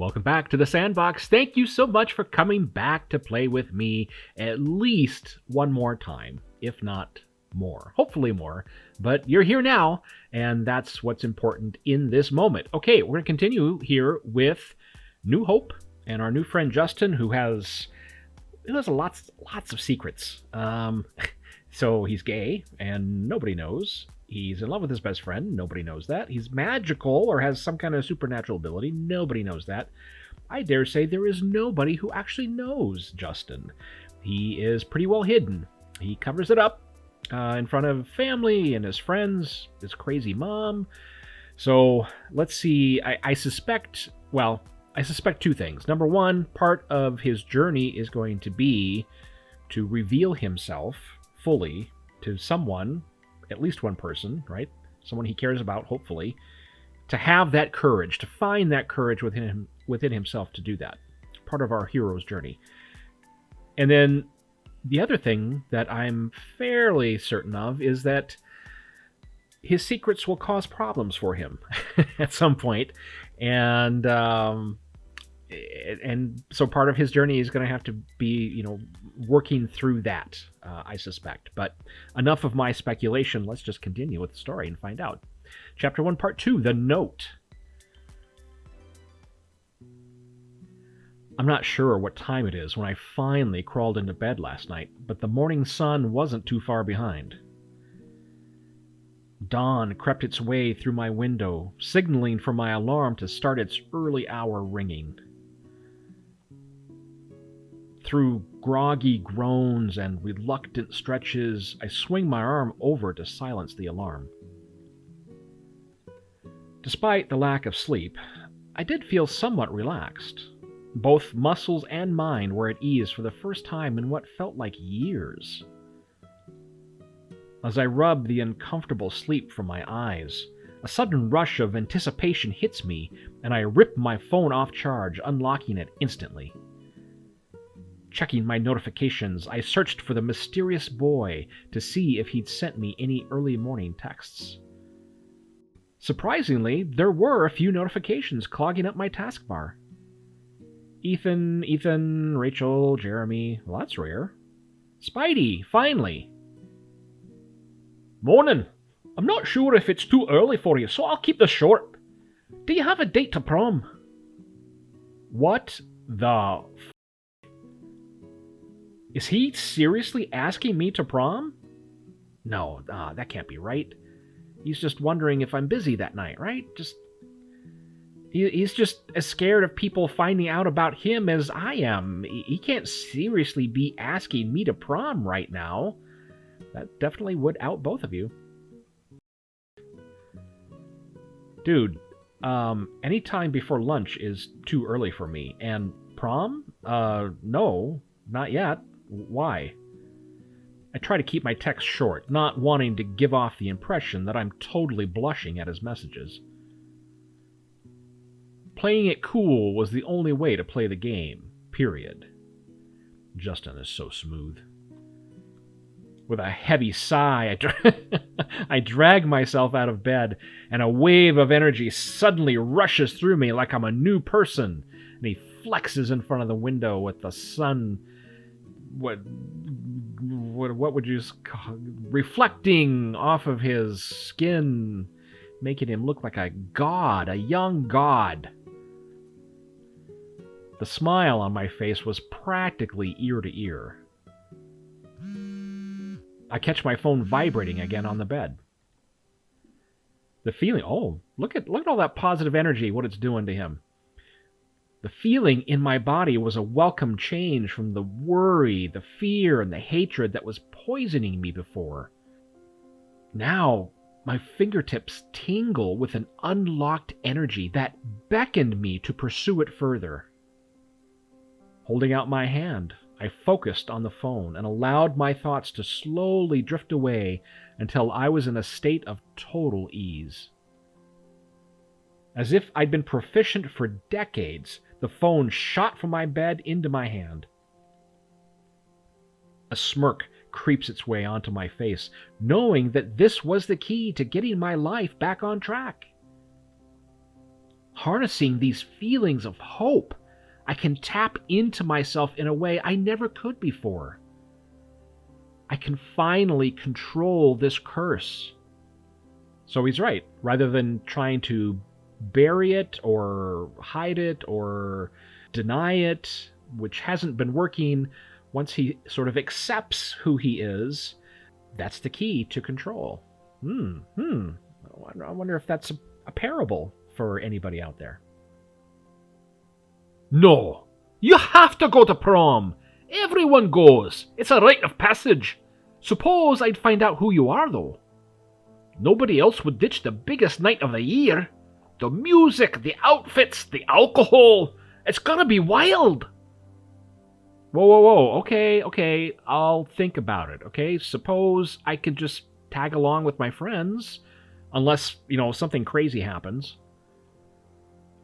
Welcome back to the Sandbox. Thank you so much for coming back to play with me at least one more time, if not more. Hopefully more, but you're here now, and that's what's important in this moment. Okay, we're going to continue here with New Hope and our new friend Justin, who has lots of secrets. So he's gay, and nobody knows. He's in love with his best friend. Nobody knows that. He's magical or has some kind of supernatural ability. Nobody knows that. I dare say there is nobody who actually knows Justin. He is pretty well hidden. He covers it up in front of family and his friends, his crazy mom. So let's see. I suspect two things. Number one, part of his journey is going to be to reveal himself fully to someone, at least one person, right? Someone he cares about, hopefully, to have that courage, to find that courage within himself to do that. Part of our hero's journey. And then the other thing that I'm fairly certain of is that his secrets will cause problems for him at some point. And so part of his journey is going to have to be, working through that, I suspect. But enough of my speculation. Let's just continue with the story and find out. Chapter 1, Part 2, The Note. I'm not sure what time it is when I finally crawled into bed last night, but the morning sun wasn't too far behind. Dawn crept its way through my window, signaling for my alarm to start its early hour ringing. Through groggy groans and reluctant stretches, I swing my arm over to silence the alarm. Despite the lack of sleep, I did feel somewhat relaxed. Both muscles and mind were at ease for the first time in what felt like years. As I rub the uncomfortable sleep from my eyes, a sudden rush of anticipation hits me, and I rip my phone off charge, unlocking it instantly. Checking my notifications, I searched for the mysterious boy to see if he'd sent me any early morning texts. Surprisingly, there were a few notifications clogging up my taskbar. Ethan, Rachel, Jeremy. Well, that's rare. Spidey, finally. Morning. I'm not sure if it's too early for you, so I'll keep this short. Do you have a date to prom? What the Is he seriously asking me to prom? No, that can't be right. He's just wondering if I'm busy that night, right? He's just as scared of people finding out about him as I am. He can't seriously be asking me to prom right now. That definitely would out both of you. Dude, any time before lunch is too early for me. And prom? No, not yet. Why? I try to keep my text short, not wanting to give off the impression that I'm totally blushing at his messages. Playing it cool was the only way to play the game, period. Justin is so smooth. With a heavy sigh, I drag myself out of bed, and a wave of energy suddenly rushes through me like I'm a new person, and he flexes in front of the window with the sun... What would you call, reflecting off of his skin, making him look like a god, a young god. The smile on my face was practically ear to ear. I catch my phone vibrating again on the bed. The feeling, look at all that positive energy, what it's doing to him. The feeling in my body was a welcome change from the worry, the fear, and the hatred that was poisoning me before. Now, my fingertips tingle with an unlocked energy that beckoned me to pursue it further. Holding out my hand, I focused on the phone and allowed my thoughts to slowly drift away until I was in a state of total ease. As if I'd been proficient for decades, the phone shot from my bed into my hand. A smirk creeps its way onto my face, knowing that this was the key to getting my life back on track. harnessing these feelings of hope, I can tap into myself in a way I never could before. I can finally control this curse. So he's right. Rather than trying to bury it or hide it or deny it, which hasn't been working, once he sort of accepts who he is, that's the key to control. I wonder if that's a parable for anybody out there. No, you have to go to prom. Everyone goes. It's a rite of passage. Suppose I'd find out who you are, though. Nobody else would ditch the biggest night of the year. The music, the outfits, the alcohol. It's gonna be wild. Whoa. Okay. I'll think about it, okay? Suppose I could just tag along with my friends, unless, something crazy happens.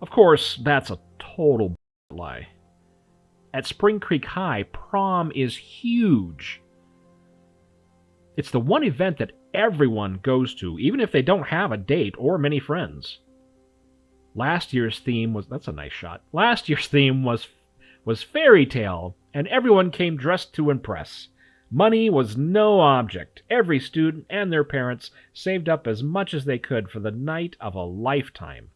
Of course, that's a total lie. At Spring Creek High, prom is huge. It's the one event that everyone goes to, even if they don't have a date or many friends. Last year's theme was... That's a nice shot. Last year's theme was fairy tale, and everyone came dressed to impress. Money was no object. Every student and their parents saved up as much as they could for the night of a lifetime.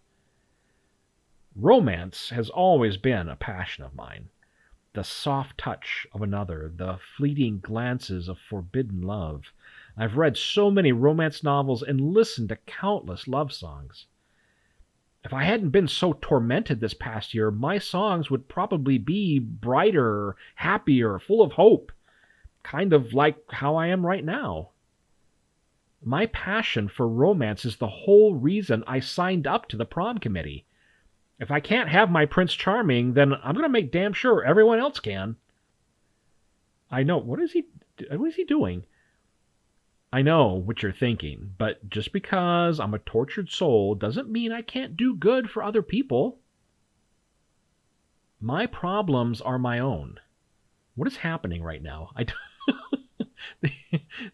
Romance has always been a passion of mine. The soft touch of another, the fleeting glances of forbidden love. I've read so many romance novels and listened to countless love songs. If I hadn't been so tormented this past year, my songs would probably be brighter, happier, full of hope, kind of like how I am right now. My passion for romance is the whole reason I signed up to the prom committee. If I can't have my Prince Charming, then I'm going to make damn sure everyone else can. I know. What is he doing? I know what you're thinking, but just because I'm a tortured soul doesn't mean I can't do good for other people. My problems are my own. What is happening right now?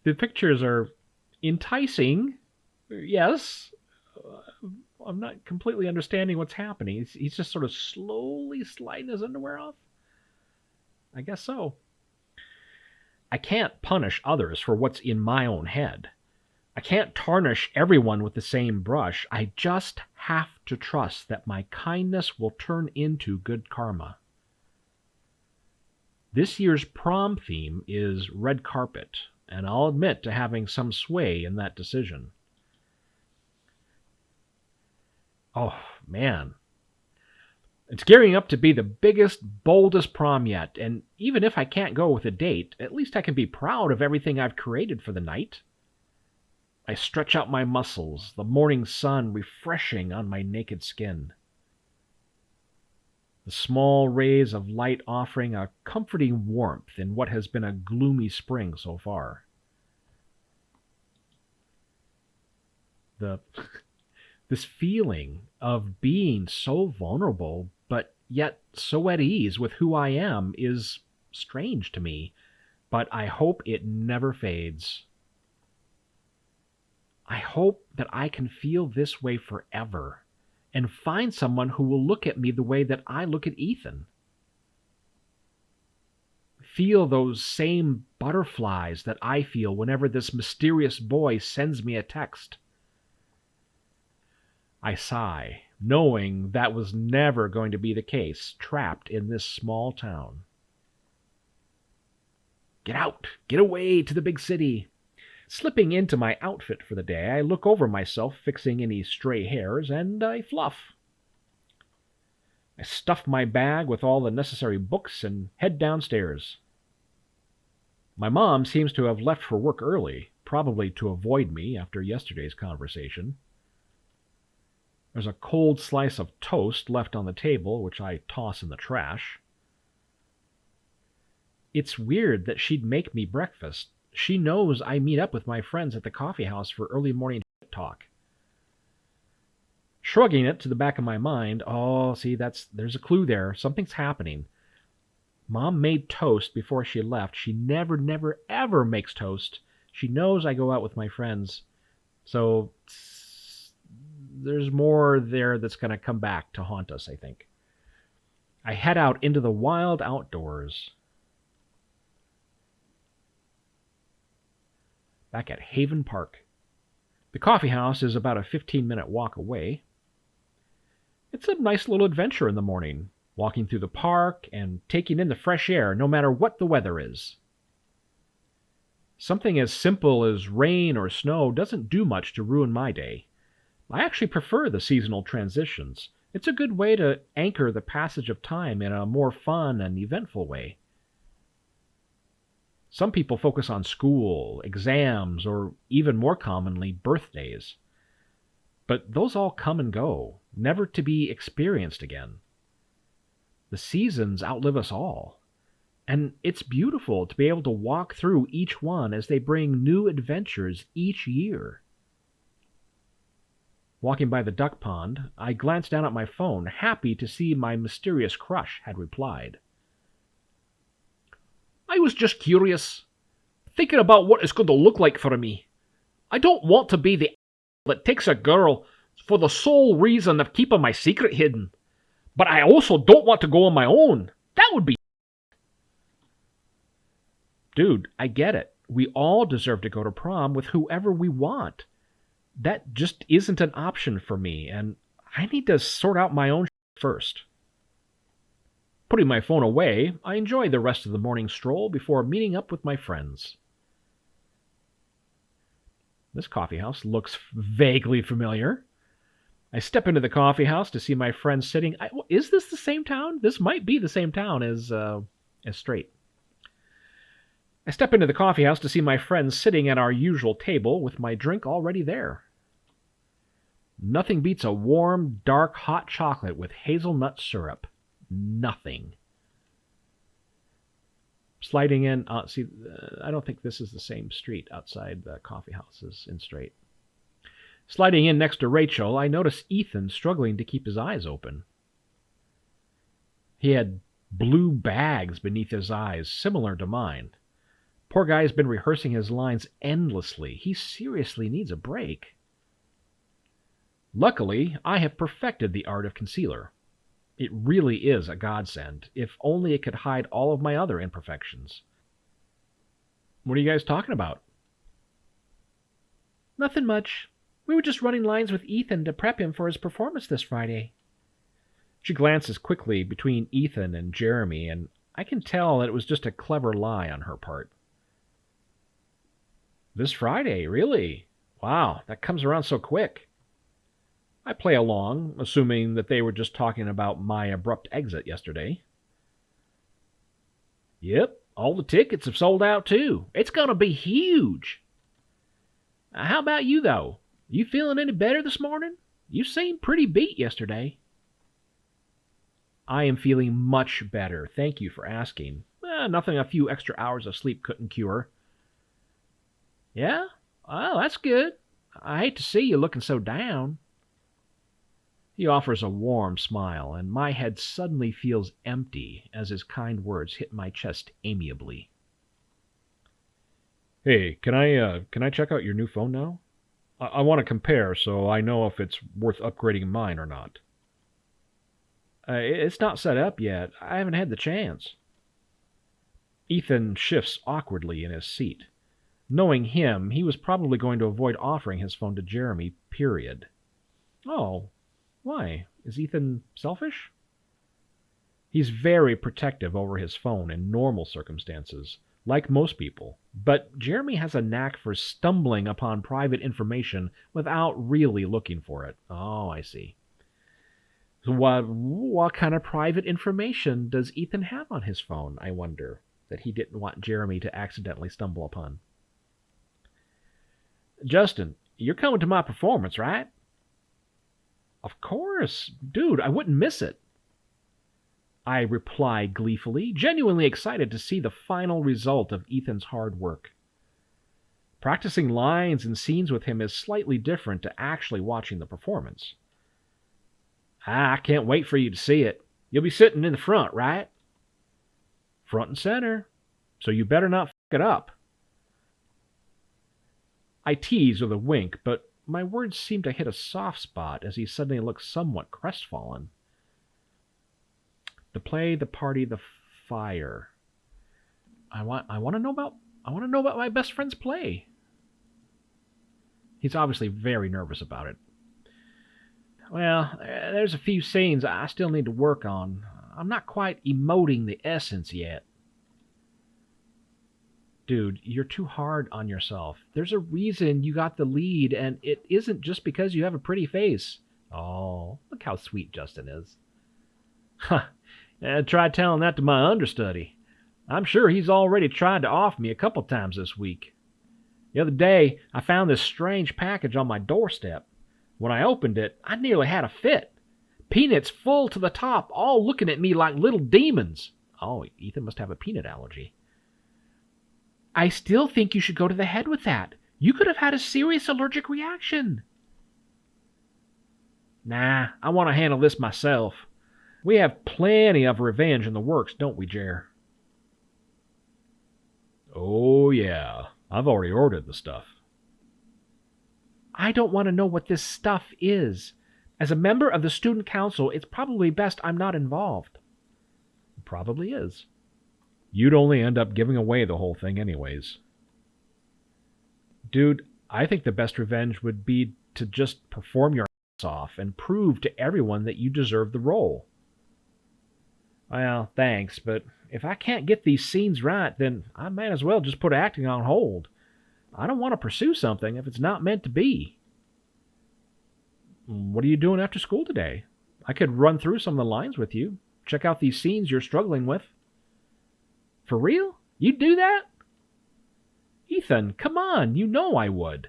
The pictures are enticing. Yes. I'm not completely understanding what's happening. He's just sort of slowly sliding his underwear off? I guess so. I can't punish others for what's in my own head. I can't tarnish everyone with the same brush. I just have to trust that my kindness will turn into good karma. This year's prom theme is red carpet, and I'll admit to having some sway in that decision. Oh, man. It's gearing up to be the biggest, boldest prom yet, and even if I can't go with a date, at least I can be proud of everything I've created for the night. I stretch out my muscles, the morning sun refreshing on my naked skin. The small rays of light offering a comforting warmth in what has been a gloomy spring so far. This feeling of being so vulnerable, but yet so at ease with who I am, is strange to me, but I hope it never fades. I hope that I can feel this way forever, and find someone who will look at me the way that I look at Ethan. Feel those same butterflies that I feel whenever this mysterious boy sends me a text. I sigh, knowing that was never going to be the case, trapped in this small town. Get out! Get away to the big city! Slipping into my outfit for the day, I look over myself, fixing any stray hairs, and I fluff. I stuff my bag with all the necessary books and head downstairs. My mom seems to have left for work early, probably to avoid me after yesterday's conversation. There's a cold slice of toast left on the table, which I toss in the trash. It's weird that she'd make me breakfast. She knows I meet up with my friends at the coffee house for early morning talk. Shrugging it to the back of my mind, there's a clue there. Something's happening. Mom made toast before she left. She never, ever makes toast. She knows I go out with my friends. So there's more there that's going to come back to haunt us, I think. I head out into the wild outdoors. Back at Haven Park. The coffee house is about a 15-minute walk away. It's a nice little adventure in the morning, walking through the park and taking in the fresh air no matter what the weather is. Something as simple as rain or snow doesn't do much to ruin my day. I actually prefer the seasonal transitions. It's a good way to anchor the passage of time in a more fun and eventful way. Some people focus on school, exams, or even more commonly, birthdays. But those all come and go, never to be experienced again. The seasons outlive us all. And it's beautiful to be able to walk through each one as they bring new adventures each year. Walking by the duck pond, I glanced down at my phone, happy to see my mysterious crush had replied. I was just curious, thinking about what it's going to look like for me. I don't want to be the that takes a girl for the sole reason of keeping my secret hidden. But I also don't want to go on my own. That would be... Dude, I get it. We all deserve to go to prom with whoever we want. That just isn't an option for me, and I need to sort out my own first. Putting my phone away, I enjoy the rest of the morning stroll before meeting up with my friends. This coffee house looks vaguely familiar. I step into the coffee house to see my friends sitting... Is this the same town? This might be the same town as Strait. I step into the coffee house to see my friends sitting at our usual table with my drink already there. Nothing beats a warm, dark, hot chocolate with hazelnut syrup. Nothing. Sliding in... I don't think this is the same street outside the coffee houses in Strait. Sliding in next to Rachel, I notice Ethan struggling to keep his eyes open. He had blue bags beneath his eyes, similar to mine. Poor guy's been rehearsing his lines endlessly. He seriously needs a break. Luckily, I have perfected the art of concealer. It really is a godsend, if only it could hide all of my other imperfections. What are you guys talking about? Nothing much. We were just running lines with Ethan to prep him for his performance this Friday. She glances quickly between Ethan and Jeremy, and I can tell that it was just a clever lie on her part. This Friday, really? Wow, that comes around so quick. I play along, assuming that they were just talking about my abrupt exit yesterday. Yep, all the tickets have sold out too. It's going to be huge. How about you, though? You feeling any better this morning? You seemed pretty beat yesterday. I am feeling much better. Thank you for asking. Nothing a few extra hours of sleep couldn't cure. Yeah? Oh, that's good. I hate to see you looking so down. He offers a warm smile, and my head suddenly feels empty as his kind words hit my chest amiably. Hey, can I check out your new phone now? I want to compare so I know if it's worth upgrading mine or not. It's not set up yet. I haven't had the chance. Ethan shifts awkwardly in his seat. Knowing him, he was probably going to avoid offering his phone to Jeremy, period. Oh, why? Is Ethan selfish? He's very protective over his phone in normal circumstances, like most people. But Jeremy has a knack for stumbling upon private information without really looking for it. Oh, I see. So what kind of private information does Ethan have on his phone, I wonder, that he didn't want Jeremy to accidentally stumble upon? Justin, you're coming to my performance, right? Of course. Dude, I wouldn't miss it. I reply gleefully, genuinely excited to see the final result of Ethan's hard work. Practicing lines and scenes with him is slightly different to actually watching the performance. I can't wait for you to see it. You'll be sitting in the front, right? Front and center. So you better not f*** it up. I tease with a wink, but My words seemed to hit a soft spot as he suddenly looked somewhat crestfallen. The play, the party, the fire. I want to know about my best friend's play. He's obviously very nervous about it. Well, there's a few scenes I still need to work on. I'm not quite emoting the essence yet. Dude, you're too hard on yourself. There's a reason you got the lead, and it isn't just because you have a pretty face. Oh, look how sweet Justin is. Huh. Try telling that to my understudy. I'm sure he's already tried to off me a couple times this week. The other day, I found this strange package on my doorstep. When I opened it, I nearly had a fit. Peanuts full to the top, all looking at me like little demons. Oh, Ethan must have a peanut allergy. I still think you should go to the head with that. You could have had a serious allergic reaction. Nah, I want to handle this myself. We have plenty of revenge in the works, don't we, Jer? Oh, yeah. I've already ordered the stuff. I don't want to know what this stuff is. As a member of the student council, it's probably best I'm not involved. It probably is. You'd only end up giving away the whole thing anyways. Dude, I think the best revenge would be to just perform your ass off and prove to everyone that you deserve the role. Well, thanks, but if I can't get these scenes right, then I might as well just put acting on hold. I don't want to pursue something if it's not meant to be. What are you doing after school today? I could run through some of the lines with you. Check out these scenes you're struggling with. For real? You'd do that? Ethan, come on, you know I would.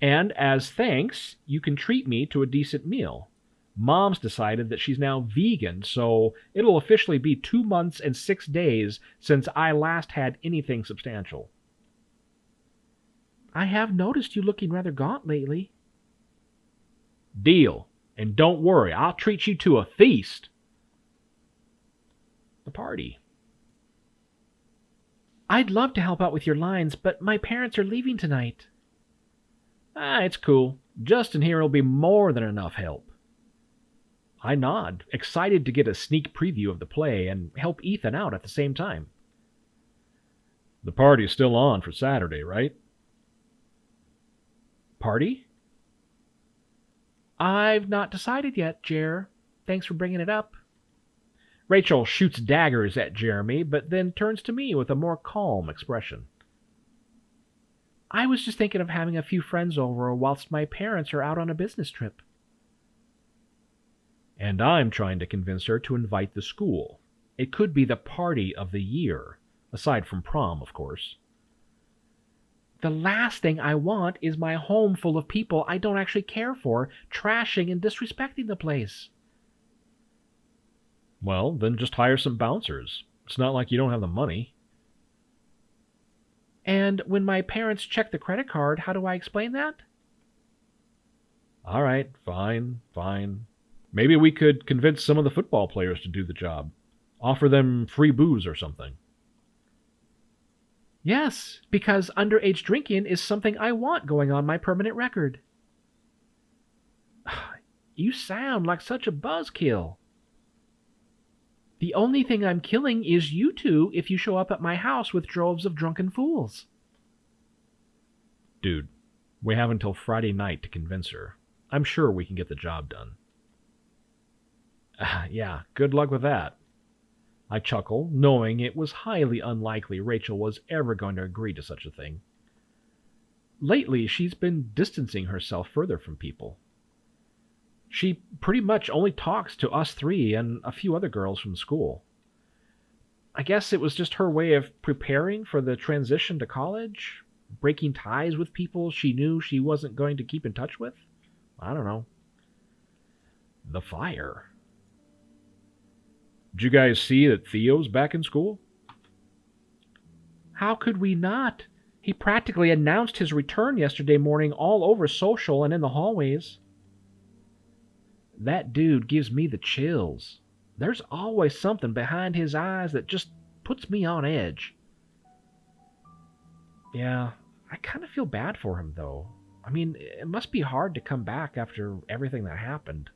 And as thanks, you can treat me to a decent meal. Mom's decided that she's now vegan, so it'll officially be 2 months and 6 days since I last had anything substantial. I have noticed you looking rather gaunt lately. Deal. And don't worry, I'll treat you to a feast. The party. I'd love to help out with your lines, but my parents are leaving tonight. It's cool. Justin here will be more than enough help. I nod, excited to get a sneak preview of the play and help Ethan out at the same time. The party's still on for Saturday, right? Party? I've not decided yet, Jer. Thanks for bringing it up. Rachel shoots daggers at Jeremy, but then turns to me with a more calm expression. I was just thinking of having a few friends over whilst my parents are out on a business trip. And I'm trying to convince her to invite the school. It could be the party of the year, aside from prom, of course. The last thing I want is my home full of people I don't actually care for, trashing and disrespecting the place. Well, then just hire some bouncers. It's not like you don't have the money. And when my parents check the credit card, how do I explain that? All right, fine. Maybe we could convince some of the football players to do the job. Offer them free booze or something. Yes, because underage drinking is something I want going on my permanent record. You sound like such a buzzkill. The only thing I'm killing is you two if you show up at my house with droves of drunken fools. Dude, we have until Friday night to convince her. I'm sure we can get the job done. Yeah, good luck with that. I chuckle, knowing it was highly unlikely Rachel was ever going to agree to such a thing. Lately, she's been distancing herself further from people. She pretty much only talks to us three and a few other girls from school. I guess it was just her way of preparing for the transition to college, breaking ties with people she knew she wasn't going to keep in touch with. I don't know. The fire. Did you guys see that Theo's back in school? How could we not? He practically announced his return yesterday morning all over social and in the hallways. That dude gives me the chills. There's always something behind his eyes that just puts me on edge. Yeah, I kind of feel bad for him, though. I mean, it must be hard to come back after everything that happened.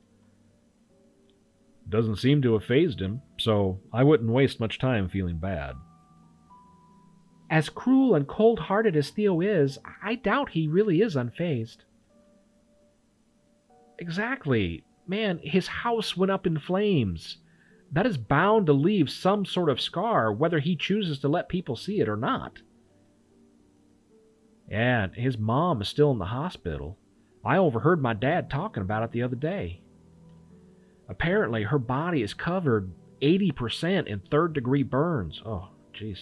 Doesn't seem to have fazed him, so I wouldn't waste much time feeling bad. As cruel and cold-hearted as Theo is, I doubt he really is unfazed. Exactly. Man, his house went up in flames. That is bound to leave some sort of scar, whether he chooses to let people see it or not. And his mom is still in the hospital. I overheard my dad talking about it the other day. Apparently, her body is covered 80% in third-degree burns. Oh, jeez.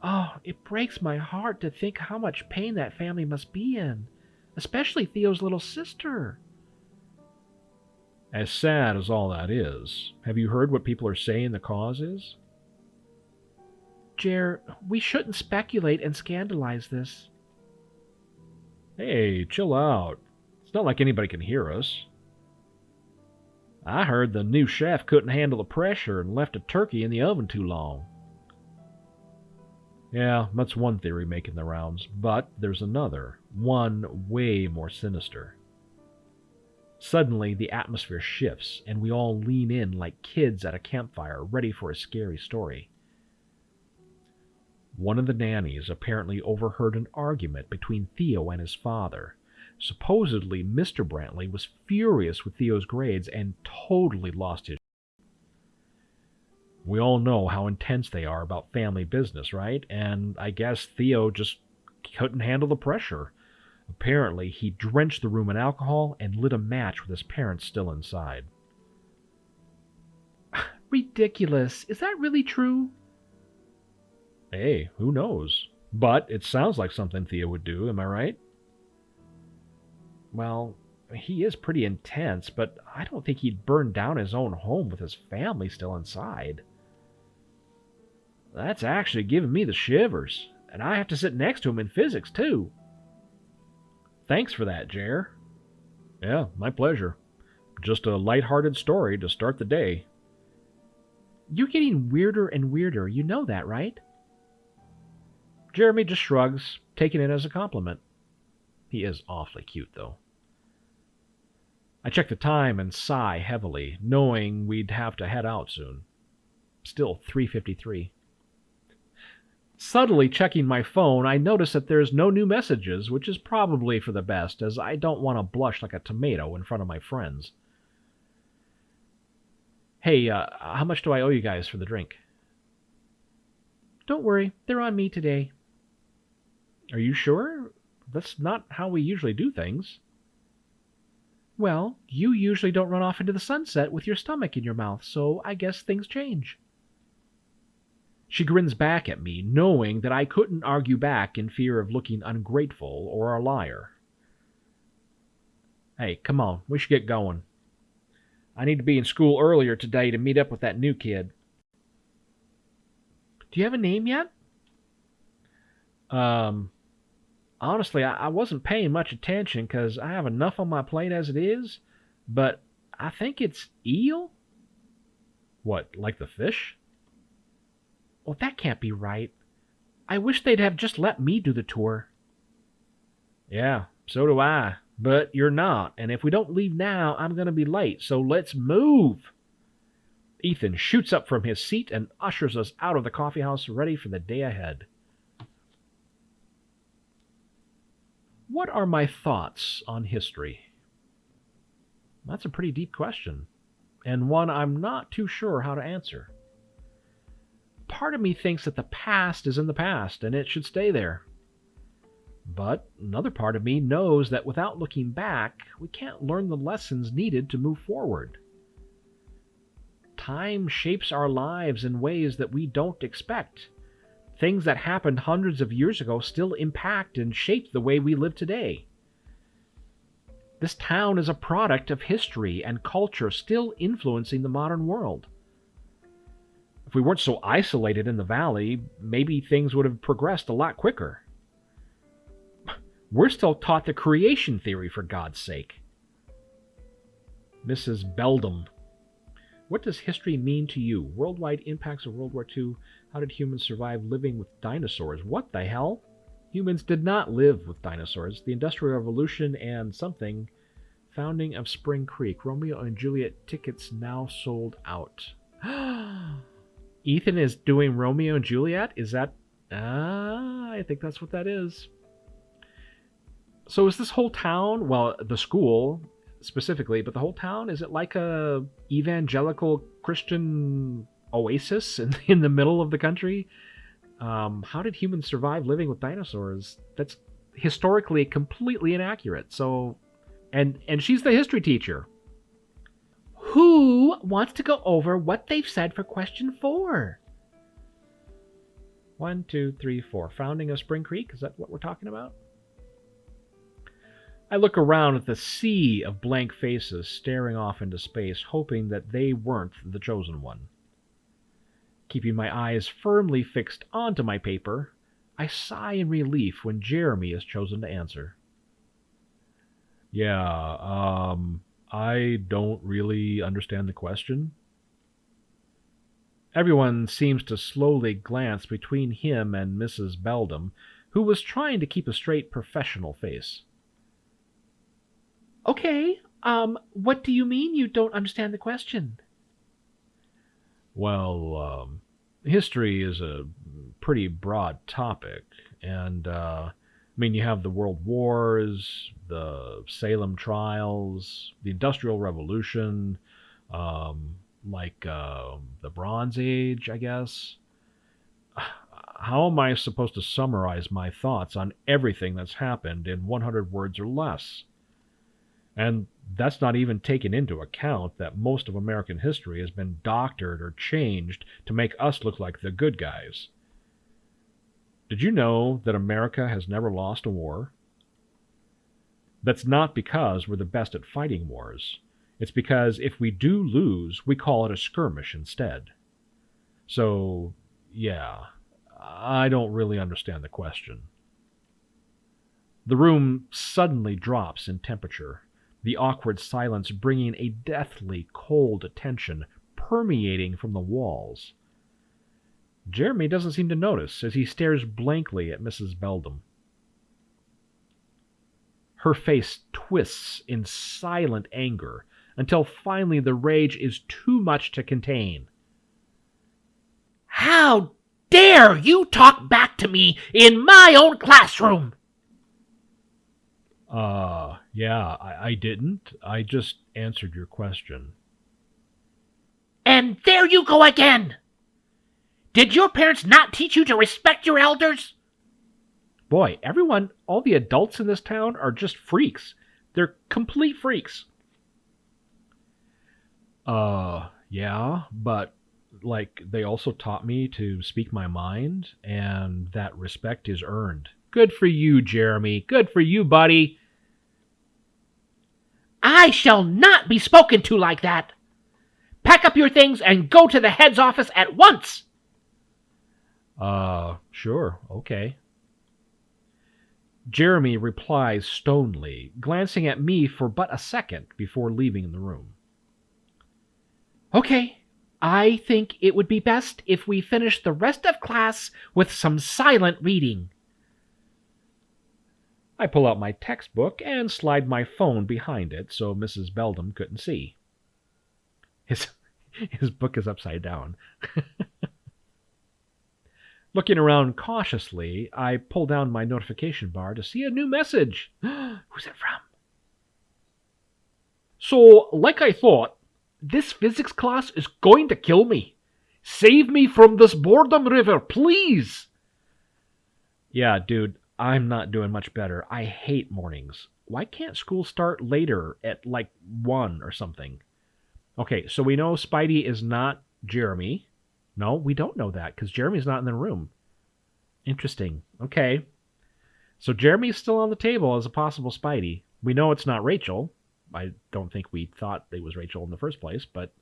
Oh, it breaks my heart to think how much pain that family must be in, especially Theo's little sister. As sad as all that is, have you heard what people are saying the cause is? Jer, we shouldn't speculate and scandalize this. Hey, chill out. It's not like anybody can hear us. I heard the new chef couldn't handle the pressure and left a turkey in the oven too long. Yeah, that's one theory making the rounds, but there's another, one way more sinister. Suddenly, the atmosphere shifts, and we all lean in like kids at a campfire, ready for a scary story. One of the nannies apparently overheard an argument between Theo and his father. Supposedly, Mr. Brantley was furious with Theo's grades and totally lost his. We all know how intense they are about family business, right? And I guess Theo just couldn't handle the pressure. Apparently, he drenched the room in alcohol and lit a match with his parents still inside. Ridiculous. Is that really true? Hey, who knows? But it sounds like something Theo would do, am I right? Well, he is pretty intense, but I don't think he'd burn down his own home with his family still inside. That's actually giving me the shivers, and I have to sit next to him in physics, too. Thanks for that, Jer. Yeah, my pleasure. Just a light-hearted story to start the day. You're getting weirder and weirder, you know that, right? Jeremy just shrugs, taking it as a compliment. He is awfully cute, though. I check the time and sigh heavily, knowing we'd have to head out soon. Still 3:53. Subtly checking my phone, I notice that there's no new messages, which is probably for the best, as I don't want to blush like a tomato in front of my friends. Hey, how much do I owe you guys for the drink? Don't worry, they're on me today. Are you sure? That's not how we usually do things. Well, you usually don't run off into the sunset with your stomach in your mouth, so I guess things change. She grins back at me, knowing that I couldn't argue back in fear of looking ungrateful or a liar. Hey, come on, we should get going. I need to be in school earlier today to meet up with that new kid. Do you have a name yet? Honestly, I wasn't paying much attention because I have enough on my plate as it is, but I think it's eel? What, like the fish? Well, that can't be right. I wish they'd have just let me do the tour. Yeah, so do I, but you're not, and if we don't leave now, I'm going to be late, so let's move. Ethan shoots up from his seat and ushers us out of the coffeehouse ready for the day ahead. What are my thoughts on history? That's a pretty deep question, and one I'm not too sure how to answer. Part of me thinks that the past is in the past, and it should stay there. But another part of me knows that without looking back, we can't learn the lessons needed to move forward. Time shapes our lives in ways that we don't expect. Things that happened hundreds of years ago still impact and shape the way we live today. This town is a product of history and culture still influencing the modern world. If we weren't so isolated in the valley, maybe things would have progressed a lot quicker. We're still taught the creation theory, for God's sake. Mrs. Beldam. What does history mean to you? Worldwide impacts of World War II? How did humans survive living with dinosaurs? What the hell? Humans did not live with dinosaurs. The Industrial Revolution and something. Founding of Spring Creek. Romeo and Juliet tickets now sold out. Ethan is doing Romeo and Juliet? Is that... I think that's what that is. So is this whole town, well, the school specifically, but the whole town, is it like a evangelical Christian oasis in the middle of the country? How did humans survive living with dinosaurs? That's historically completely inaccurate. So, and she's the history teacher. Who wants to go over what they've said for question 4? 1, 2, 3, 4. Founding of Spring Creek? Is that what we're talking about? I look around at the sea of blank faces staring off into space, hoping that they weren't the chosen one. Keeping my eyes firmly fixed onto my paper, I sigh in relief when Jeremy is chosen to answer. Yeah, I don't really understand the question. Everyone seems to slowly glance between him and Mrs. Beldam, who was trying to keep a straight professional face. Okay, what do you mean you don't understand the question? Well, history is a pretty broad topic, and, you have the World Wars, the Salem trials, the Industrial Revolution, the Bronze Age, I guess. How am I supposed to summarize my thoughts on everything that's happened in 100 words or less? And that's not even taking into account that most of American history has been doctored or changed to make us look like the good guys. Did you know that America has never lost a war? That's not because we're the best at fighting wars. It's because if we do lose, we call it a skirmish instead. So, yeah, I don't really understand the question. The room suddenly drops in temperature, the awkward silence bringing a deathly cold tension permeating from the walls. Jeremy doesn't seem to notice as he stares blankly at Mrs. Beldam. Her face twists in silent anger until finally the rage is too much to contain. How dare you talk back to me in my own classroom? Yeah, I didn't. I just answered your question. And there you go again! Did your parents not teach you to respect your elders? Boy, everyone, all the adults in this town are just freaks. They're complete freaks. Yeah, but, they also taught me to speak my mind, and that respect is earned. Good for you, Jeremy. Good for you, buddy. I shall not be spoken to like that. Pack up your things and go to the head's office at once. Sure, okay. Jeremy replies stonily, glancing at me for but a second before leaving the room. Okay, I think it would be best if we finish the rest of class with some silent reading. I pull out my textbook and slide my phone behind it so Mrs. Beldam couldn't see. His book is upside down. Looking around cautiously, I pull down my notification bar to see a new message. Who's it from? So, like I thought, this physics class is going to kill me. Save me from this boredom river, please. Yeah, dude, I'm not doing much better. I hate mornings. Why can't school start later at 1 or something? Okay, so we know Spidey is not Jeremy. No, we don't know that because Jeremy's not in the room. Interesting. Okay. So Jeremy's still on the table as a possible Spidey. We know it's not Rachel. I don't think we thought it was Rachel in the first place, but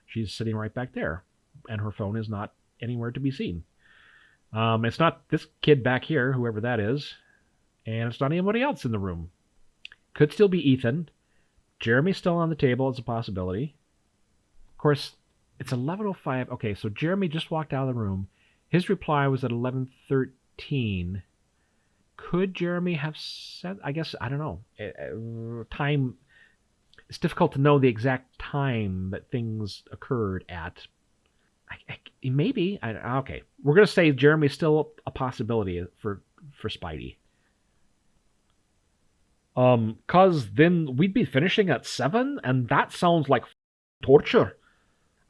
she's sitting right back there, and her phone is not anywhere to be seen. It's not this kid back here, whoever that is, and it's not anybody else in the room. Could still be Ethan. Jeremy's still on the table as a possibility. Of course, it's 11:05. Okay, so Jeremy just walked out of the room. His reply was at 11:13. Could Jeremy have said? I guess I don't know. Time. It's difficult to know the exact time that things occurred at. Maybe. Okay, we're gonna say Jeremy's still a possibility for Spidey. Cause then we'd be finishing at 7, and that sounds like torture.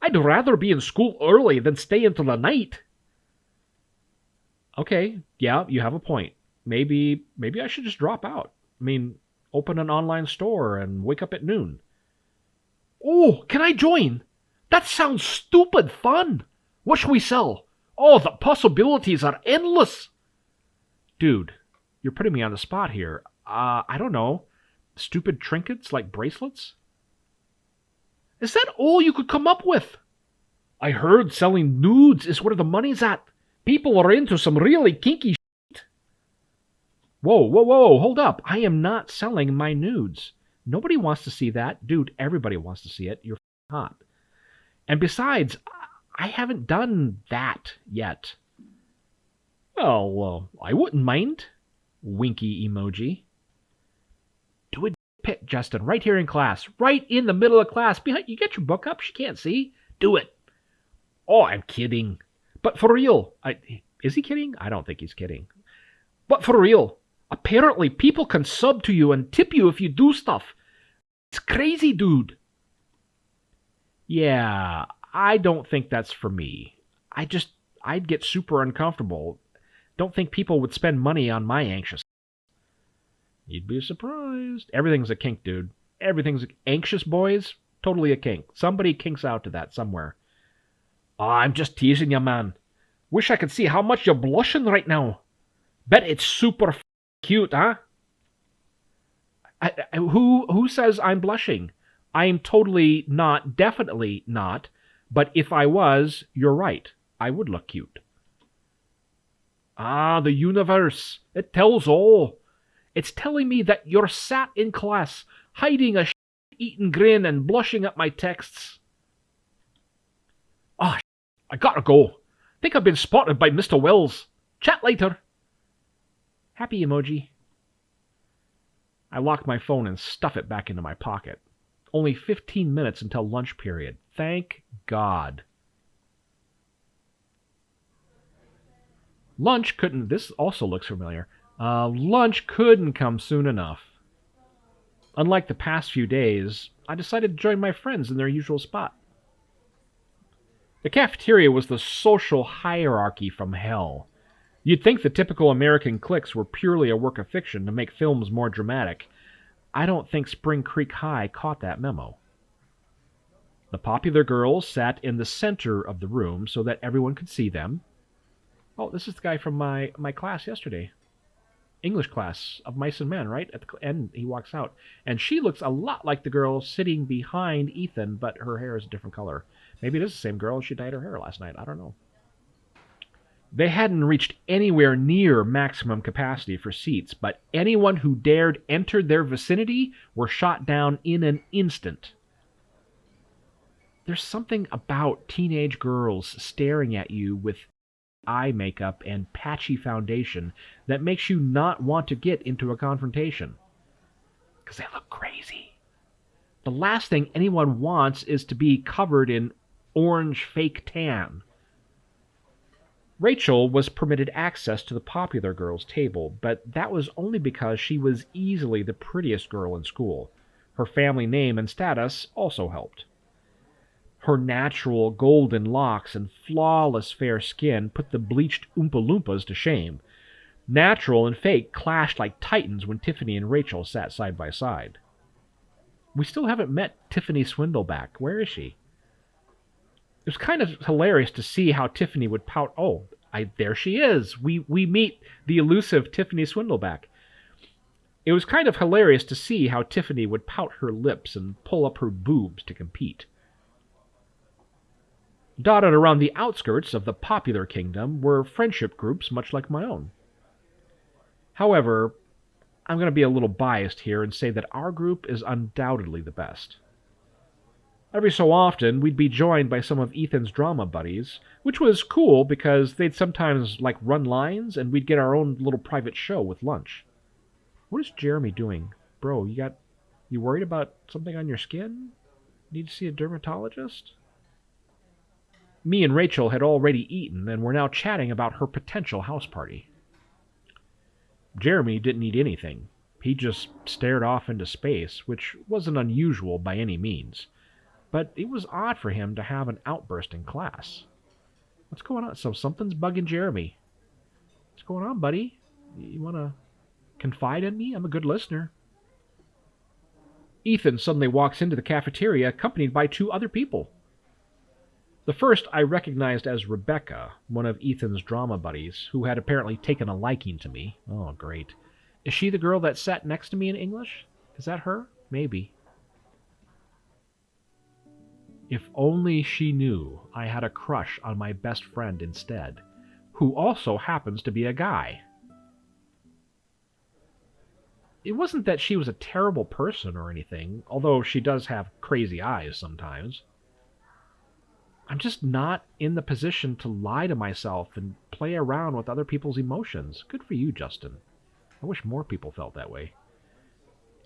I'd rather be in school early than stay until the night. Okay, yeah, you have a point. Maybe I should just drop out. I mean, open an online store and wake up at noon. Oh, can I join? That sounds stupid fun. What should we sell? Oh, the possibilities are endless. Dude, you're putting me on the spot here. I don't know. Stupid trinkets like bracelets? Is that all you could come up with? I heard selling nudes is where the money's at. People are into some really kinky shit. Whoa, hold up. I am not selling my nudes. Nobody wants to see that. Dude, everybody wants to see it. You're hot. And besides, I haven't done that yet. Well, I wouldn't mind. Winky emoji. Do a pit, Justin, right here in class. Right in the middle of class. Behind you, get your book up. She can't see. Do it. Oh, I'm kidding. But for real. Is he kidding? I don't think he's kidding. But for real. Apparently, people can sub to you and tip you if you do stuff. It's crazy, dude. Yeah, I don't think that's for me. I'd get super uncomfortable. Don't think people would spend money on my anxious. You'd be surprised. Everything's a kink, dude. Everything's anxious, boys. Totally a kink. Somebody kinks out to that somewhere. Oh, I'm just teasing you, man. Wish I could see how much you're blushing right now. Bet it's super cute, huh? Who says I'm blushing? I am totally not, definitely not. But if I was, you're right. I would look cute. Ah, the universe. It tells all. It's telling me that you're sat in class, hiding a shit-eaten grin and blushing at my texts. Ah, I gotta go. Think I've been spotted by Mr. Wells. Chat later. Happy emoji. I lock my phone and stuff it back into my pocket. Only 15 minutes until lunch period. Thank God. Lunch couldn't... This also looks familiar. Lunch couldn't come soon enough. Unlike the past few days, I decided to join my friends in their usual spot. The cafeteria was the social hierarchy from hell. You'd think the typical American cliques were purely a work of fiction to make films more dramatic. I don't think Spring Creek High caught that memo. The popular girls sat in the center of the room so that everyone could see them. Oh, this is the guy from my class yesterday. English class of Mice and Men, right? At the end, he walks out. And she looks a lot like the girl sitting behind Ethan, but her hair is a different color. Maybe it is the same girl. She dyed her hair last night. I don't know. They hadn't reached anywhere near maximum capacity for seats, but anyone who dared enter their vicinity were shot down in an instant. There's something about teenage girls staring at you with eye makeup and patchy foundation that makes you not want to get into a confrontation. Because they look crazy. The last thing anyone wants is to be covered in orange fake tan. Rachel was permitted access to the popular girls' table, but that was only because she was easily the prettiest girl in school. Her family name and status also helped. Her natural golden locks and flawless fair skin put the bleached Oompa Loompas to shame. Natural and fake clashed like titans when Tiffany and Rachel sat side by side. We still haven't met Tiffany Swindleback. Where is she? It was kind of hilarious to see how Tiffany would pout. Oh, there she is. We meet the elusive Tiffany Swindleback. It was kind of hilarious to see how Tiffany would pout her lips and pull up her boobs to compete. Dotted around the outskirts of the popular kingdom were friendship groups much like my own. However, I'm going to be a little biased here and say that our group is undoubtedly the best. Every so often, we'd be joined by some of Ethan's drama buddies, which was cool because they'd sometimes run lines and we'd get our own little private show with lunch. What is Jeremy doing? Bro, you worried about something on your skin? Need to see a dermatologist? Me and Rachel had already eaten and were now chatting about her potential house party. Jeremy didn't eat anything. He just stared off into space, which wasn't unusual by any means. But it was odd for him to have an outburst in class. What's going on? So something's bugging Jeremy. What's going on, buddy? You want to confide in me? I'm a good listener. Ethan suddenly walks into the cafeteria accompanied by two other people. The first I recognized as Rebecca, one of Ethan's drama buddies, who had apparently taken a liking to me. Oh, great. Is she the girl that sat next to me in English? Is that her? Maybe. If only she knew I had a crush on my best friend instead, who also happens to be a guy. It wasn't that she was a terrible person or anything, although she does have crazy eyes sometimes. I'm just not in the position to lie to myself and play around with other people's emotions. Good for you, Justin. I wish more people felt that way.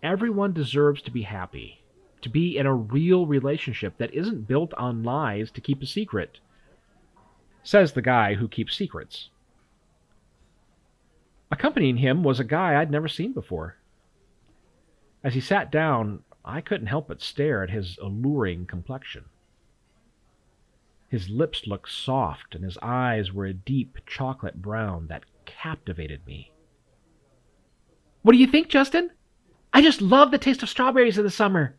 Everyone deserves to be happy, to be in a real relationship that isn't built on lies to keep a secret, says the guy who keeps secrets. Accompanying him was a guy I'd never seen before. As he sat down, I couldn't help but stare at his alluring complexion. His lips looked soft, and his eyes were a deep chocolate brown that captivated me. What do you think, Justin? I just love the taste of strawberries in the summer,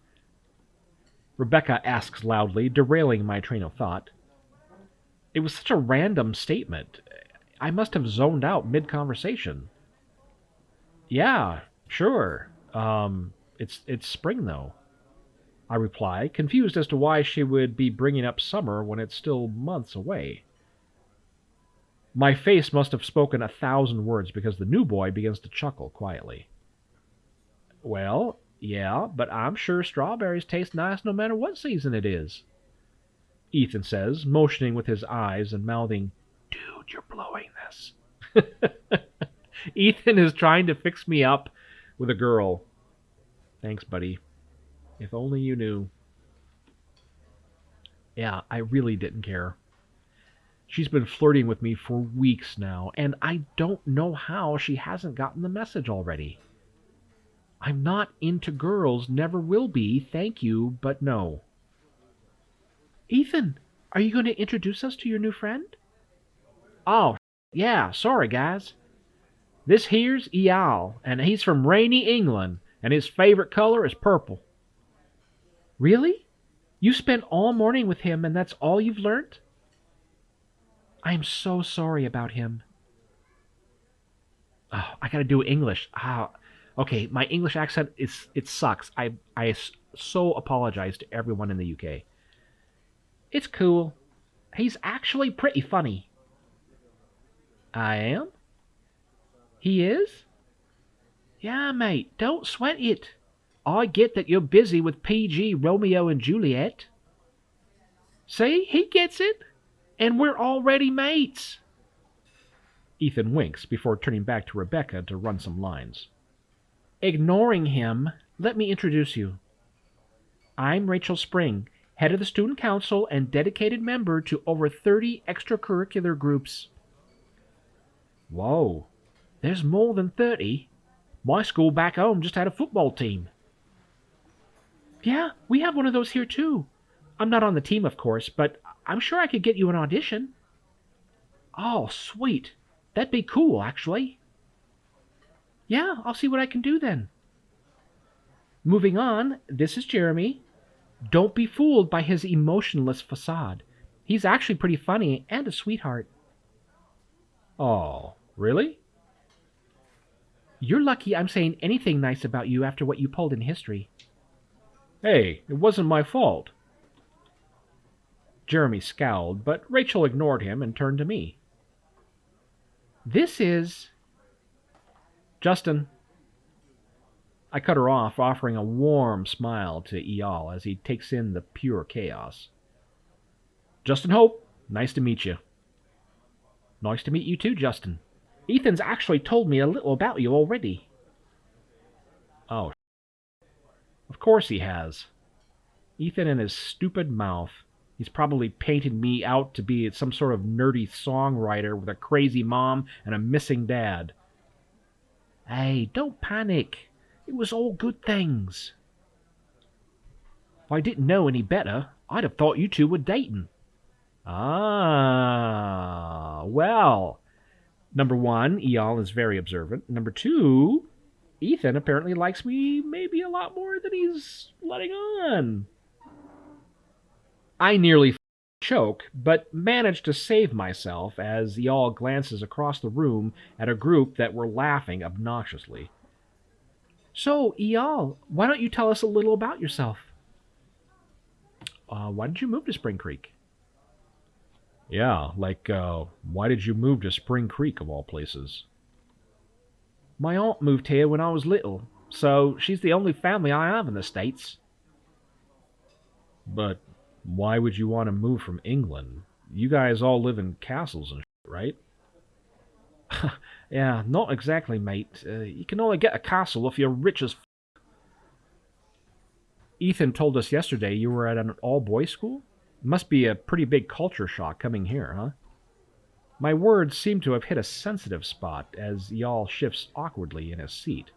Rebecca asks loudly, derailing my train of thought. It was such a random statement. I must have zoned out mid-conversation. Yeah, sure. It's spring, though, I reply, confused as to why she would be bringing up summer when it's still months away. My face must have spoken 1,000 words because the new boy begins to chuckle quietly. Well, yeah, but I'm sure strawberries taste nice no matter what season it is, Ethan says, motioning with his eyes and mouthing, Dude, you're blowing this. Ethan is trying to fix me up with a girl. Thanks, buddy. If only you knew. Yeah, I really didn't care. She's been flirting with me for weeks now, and I don't know how she hasn't gotten the message already. I'm not into girls, never will be, thank you, but no. Ethan, are you going to introduce us to your new friend? Oh, yeah, sorry, guys. This here's Eyal, and he's from rainy England, and his favorite color is purple. Really? You spent all morning with him, and that's all you've learnt? I'm so sorry about him. Oh, I gotta do English. Okay, my English accent it sucks. I so apologize to everyone in the UK. It's cool. He's actually pretty funny. I am? He is? Yeah, mate, don't sweat it. I get that you're busy with PG Romeo and Juliet. See, he gets it. And we're already mates. Ethan winks before turning back to Rebecca to run some lines. Ignoring him, let me introduce you. I'm Rachel Spring, head of the student council and dedicated member to over 30 extracurricular groups. Whoa, there's more than 30. My school back home just had a football team. Yeah, we have one of those here too. I'm not on the team, of course, but I'm sure I could get you an audition. Oh, sweet. That'd be cool, actually. Yeah, I'll see what I can do then. Moving on, this is Jeremy. Don't be fooled by his emotionless facade. He's actually pretty funny and a sweetheart. Oh, really? You're lucky I'm saying anything nice about you after what you pulled in history. Hey, it wasn't my fault. Jeremy scowled, but Rachel ignored him and turned to me. This is... Justin. I cut her off, offering a warm smile to Eyal as he takes in the pure chaos. Justin Hope, nice to meet you. Nice to meet you too, Justin. Ethan's actually told me a little about you already. Oh, of course he has. Ethan and his stupid mouth. He's probably painted me out to be some sort of nerdy songwriter with a crazy mom and a missing dad. Hey, don't panic. It was all good things. If I didn't know any better, I'd have thought you two were dating. Ah, well. Number one, Eyal is very observant. Number two, Ethan apparently likes me maybe a lot more than he's letting on. I nearly choke, but manage to save myself as Eyal glances across the room at a group that were laughing obnoxiously. So, Eyal, why don't you tell us a little about yourself? Why did you move to Spring Creek? Yeah, why did you move to Spring Creek of all places? My aunt moved here when I was little, so she's the only family I have in the States. But why would you want to move from England? You guys all live in castles and shit, right? Yeah, not exactly, mate. You can only get a castle if you're rich as Ethan told us yesterday you were at an all-boys school? Must be a pretty big culture shock coming here, huh? My words seem to have hit a sensitive spot as Eyal shifts awkwardly in his seat.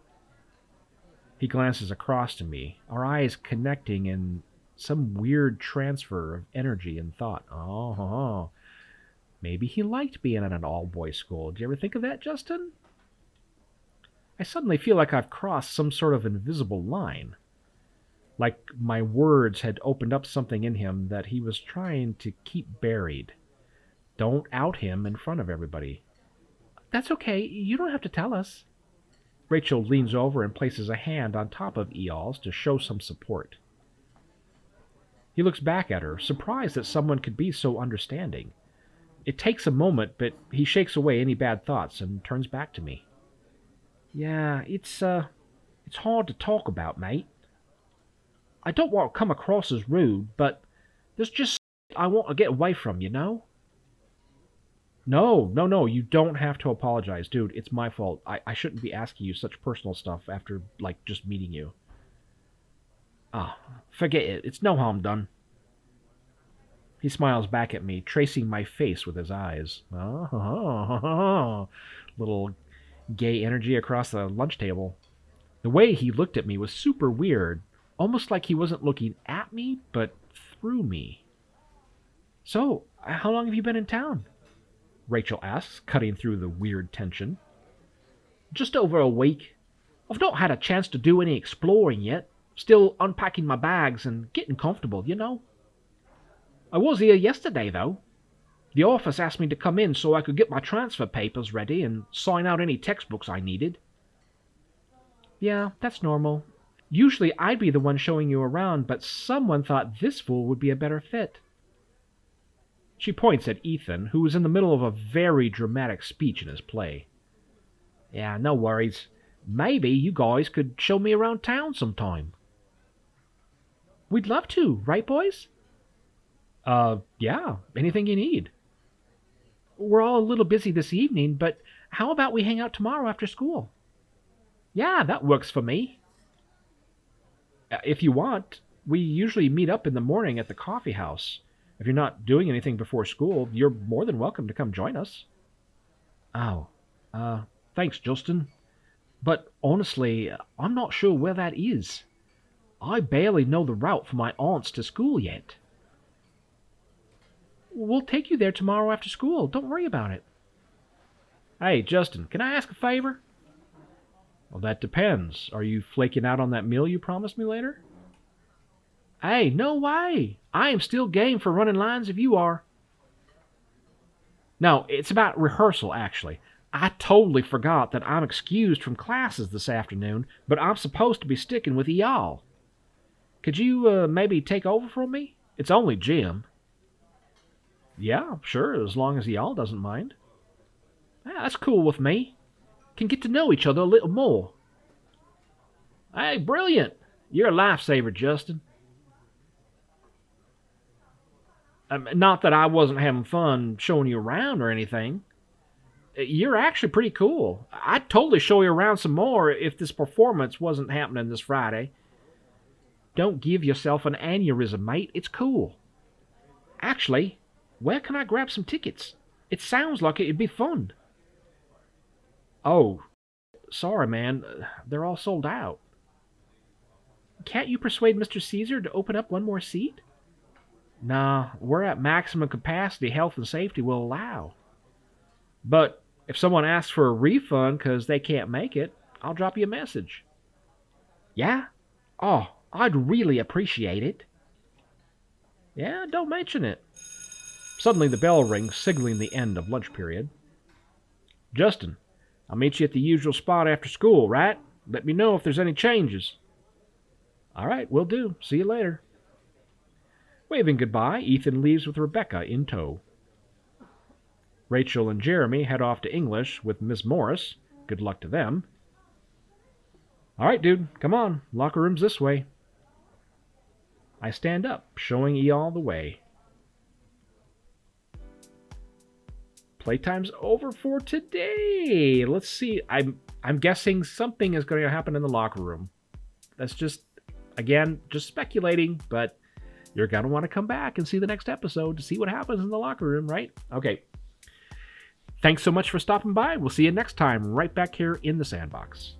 He glances across to me, our eyes connecting in some weird transfer of energy and thought. Oh, maybe he liked being at an all-boys school. Did you ever think of that, Justin? I suddenly feel like I've crossed some sort of invisible line. Like my words had opened up something in him that he was trying to keep buried. Don't out him in front of everybody. That's okay. You don't have to tell us. Rachel leans over and places a hand on top of Eyal's to show some support. He looks back at her, surprised that someone could be so understanding. It takes a moment, but he shakes away any bad thoughts and turns back to me. Yeah, it's hard to talk about, mate. I don't want to come across as rude, but there's just I want to get away from, you know? No, you don't have to apologize, dude. It's my fault. I shouldn't be asking you such personal stuff after, just meeting you. Ah, forget it. It's no harm done. He smiles back at me, tracing my face with his eyes. Little gay energy across the lunch table. The way he looked at me was super weird, almost like he wasn't looking at me, but through me. So, how long have you been in town? Rachel asks, cutting through the weird tension. Just over a week. I've not had a chance to do any exploring yet. Still unpacking my bags and getting comfortable, you know. I was here yesterday, though. The office asked me to come in so I could get my transfer papers ready and sign out any textbooks I needed. Yeah, that's normal. Usually I'd be the one showing you around, but someone thought this fool would be a better fit. She points at Ethan, who was in the middle of a very dramatic speech in his play. Yeah, no worries. Maybe you guys could show me around town sometime. We'd love to, right, boys? Yeah, anything you need. We're all a little busy this evening, but how about we hang out tomorrow after school? Yeah, that works for me. If you want, we usually meet up in the morning at the coffee house. If you're not doing anything before school, you're more than welcome to come join us. Oh, thanks, Justin. But honestly, I'm not sure where that is. I barely know the route from my aunt's to school yet. We'll take you there tomorrow after school. Don't worry about it. Hey, Justin, can I ask a favor? Well, that depends. Are you flaking out on that meal you promised me later? Hey, no way. I am still game for running lines if you are. No, it's about rehearsal, actually. I totally forgot that I'm excused from classes this afternoon, but I'm supposed to be sticking with y'all. Could you maybe take over from me? It's only Jim. Yeah, sure, as long as y'all doesn't mind. Yeah, that's cool with me. Can get to know each other a little more. Hey, brilliant. You're a lifesaver, Justin. Not that I wasn't having fun showing you around or anything. You're actually pretty cool. I'd totally show you around some more if this performance wasn't happening this Friday. Don't give yourself an aneurysm, mate. It's cool. Actually, where can I grab some tickets? It sounds like it'd be fun. Oh, sorry, man. They're all sold out. Can't you persuade Mr. Caesar to open up one more seat? Nah, we're at maximum capacity health and safety will allow. But if someone asks for a refund because they can't make it, I'll drop you a message. Yeah? Oh, I'd really appreciate it. Yeah, don't mention it. Suddenly the bell rings, signaling the end of lunch period. Justin, I'll meet you at the usual spot after school, right? Let me know if there's any changes. All right, will do. See you later. Waving goodbye, Ethan leaves with Rebecca in tow. Rachel and Jeremy head off to English with Miss Morris. Good luck to them. All right, dude, come on. Locker room's this way. I stand up, showing all the way. Playtime's over for today. Let's see. I'm guessing something is going to happen in the locker room. That's just, again, just speculating, but you're going to want to come back and see the next episode to see what happens in the locker room, right? Okay. Thanks so much for stopping by. We'll see you next time right back here in the sandbox.